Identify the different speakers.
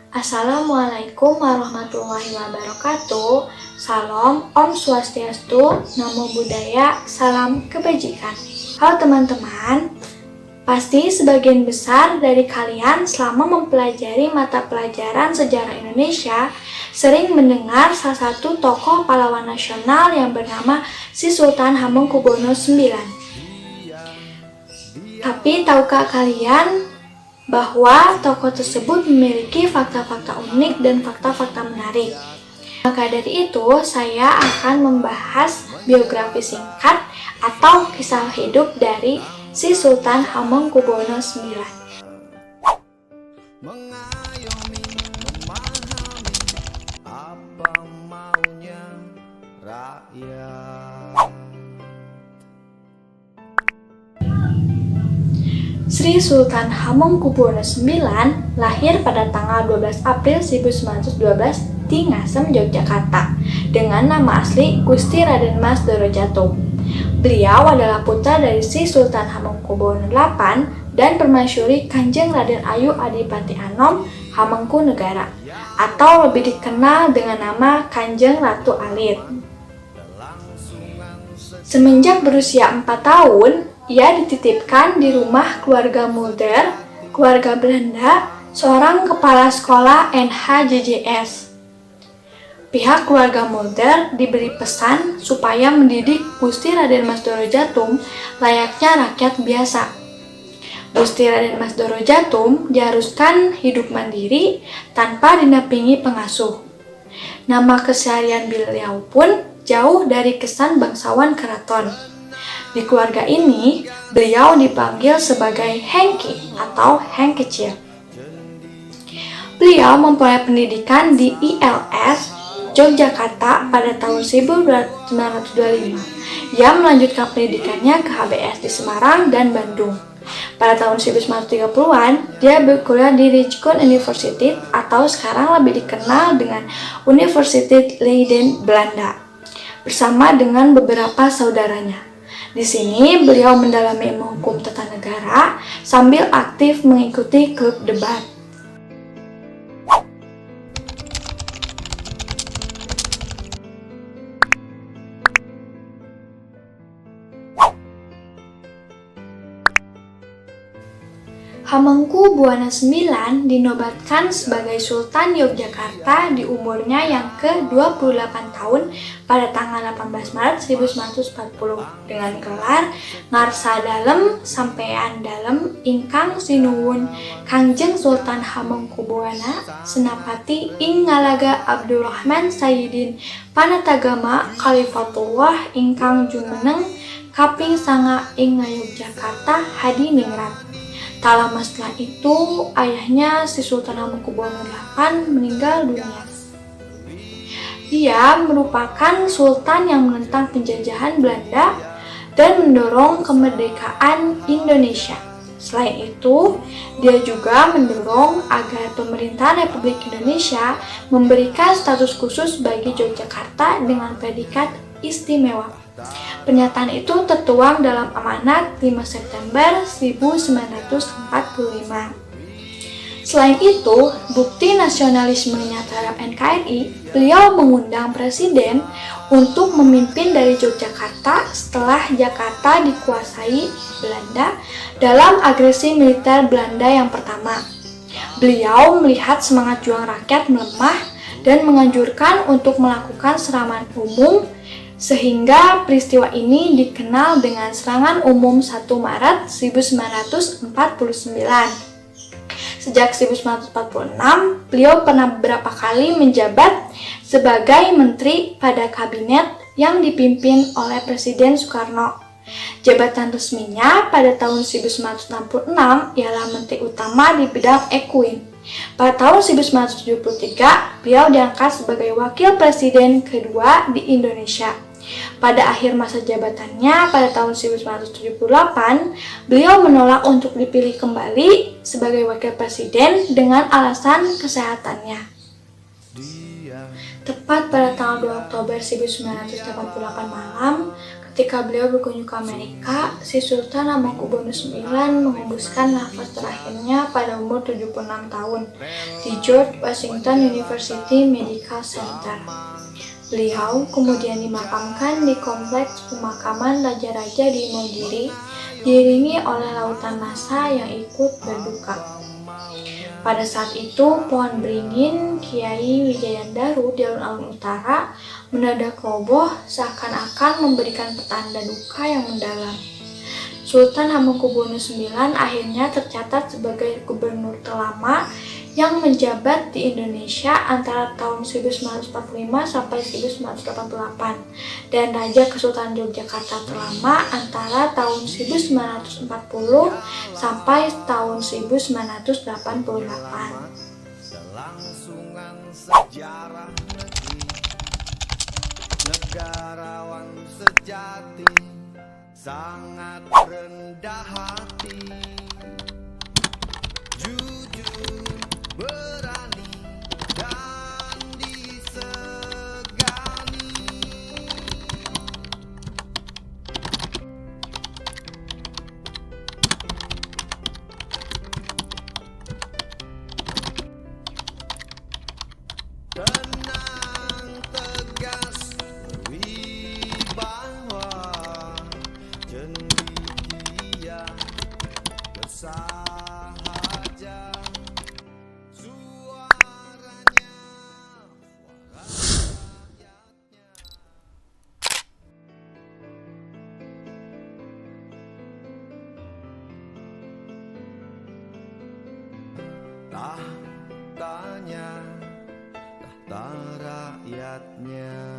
Speaker 1: Assalamualaikum warahmatullahi wabarakatuh. Salam, Om Swastiastu, Namo Buddhaya, Salam Kebajikan. Halo teman-teman, pasti sebagian besar dari kalian selama mempelajari mata pelajaran sejarah Indonesia sering mendengar salah satu tokoh pahlawan nasional yang bernama Sri Sultan Hamengkubuwono IX. Tapi tahukah kalian bahwa tokoh tersebut memiliki fakta-fakta unik dan fakta-fakta menarik? Maka dari itu, saya akan membahas biografi singkat atau kisah hidup dari Sri Sultan Hamengkubuwono IX.
Speaker 2: Mengayomi, memahami apa maunya rakyat.
Speaker 1: Sri Sultan Hamengkubuwono IX lahir pada tanggal 12 April 1912 di Ngasem, Yogyakarta, dengan nama asli Gusti Raden Mas Doro Jatun. Beliau adalah putra dari Sri Sultan Hamengkubuwono VIII dan permaisuri Kanjeng Raden Ayu Adipati Anom Hamengkunegara, atau lebih dikenal dengan nama Kanjeng Ratu Alit. Semenjak berusia 4 tahun, ia dititipkan di rumah keluarga Mulder, keluarga Belanda, seorang kepala sekolah NHJJS. Pihak keluarga Mulder diberi pesan supaya mendidik Gusti Raden Mas Doro Jatun layaknya rakyat biasa. Gusti Raden Mas Doro Jatun diharuskan hidup mandiri tanpa dinampingi pengasuh. Nama keseharian beliau pun jauh dari kesan bangsawan keraton. Di keluarga ini, beliau dipanggil sebagai Hengki atau Heng Kecil. Beliau memperoleh pendidikan di ILS Yogyakarta pada tahun 1925. Ia melanjutkan pendidikannya ke HBS di Semarang dan Bandung. Pada tahun 1930-an, dia berkuliah di Rijksuniversiteit University atau sekarang lebih dikenal dengan Universiteit Leiden, Belanda, bersama dengan beberapa saudaranya. Di sini, beliau mendalami ilmu hukum tata negara sambil aktif mengikuti klub debat. Hamengkubuwono IX dinobatkan sebagai Sultan Yogyakarta di umurnya yang ke-28 tahun pada tanggal 18 Maret 1940 dengan gelar Ngarsa Dalem Sampeyan Dalem ingkang sinuwun Kangjeng Sultan Hamengkubuwana Senapati ing Ngalaga Abdurrahman Sayyidin Panatagama Khalifatullah ingkang jumeneng kaping 9 ing Ngayogyakarta Hadiningrat. Tak lama setelah itu, ayahnya Sri Sultan Hamengkubuwono VIII meninggal dunia. Dia merupakan sultan yang menentang penjajahan Belanda dan mendorong kemerdekaan Indonesia. Selain itu, dia juga mendorong agar pemerintah Republik Indonesia memberikan status khusus bagi Yogyakarta dengan predikat istimewa. Pernyataan itu tertuang dalam amanat 5 September 1945. Selain itu, bukti nasionalismenya terhadap NKRI, beliau mengundang presiden untuk memimpin dari Yogyakarta setelah Jakarta dikuasai Belanda dalam agresi militer Belanda yang pertama. Beliau melihat semangat juang rakyat melemah dan menganjurkan untuk melakukan serangan umum, sehingga peristiwa ini dikenal dengan Serangan Umum 1 Maret 1949. Sejak 1946, beliau pernah beberapa kali menjabat sebagai menteri pada kabinet yang dipimpin oleh Presiden Soekarno. Jabatan resminya pada tahun 1966 ialah Menteri Utama di bidang Ekuin. Pada tahun 1973, beliau diangkat sebagai Wakil Presiden kedua di Indonesia. Pada akhir masa jabatannya pada tahun 1978, beliau menolak untuk dipilih kembali sebagai wakil presiden dengan alasan kesehatannya. Tepat pada tanggal 2 Oktober 1988 malam, Ketika beliau berkunjung ke Amerika, si Sultan Hamengkubuwono IX mengembuskan nafas terakhirnya pada umur 76 tahun di George Washington University Medical Center. Beliau kemudian dimakamkan di kompleks pemakaman raja-raja di Imogiri, diiringi oleh lautan massa yang ikut berduka. Pada saat itu, pohon beringin Kiai Wijayandaru di alun-alun utara mendadak roboh seakan-akan memberikan petanda duka yang mendalam. Sultan Hamengkubuwono IX akhirnya tercatat sebagai gubernur terlama yang menjabat di Indonesia antara tahun 1945 sampai 1988 dan Raja Kesultanan Yogyakarta terlama antara tahun 1940 sampai tahun 1988.
Speaker 2: Kelangsungan sejarah negeri, negarawan sejati, sangat rendah hati, jujur, berani, dan disegani. Tenang, tegas, berwibawa, cendekia, bersahaja, suaranya, suara rakyatnya. Tahtanya, tahta rakyatnya.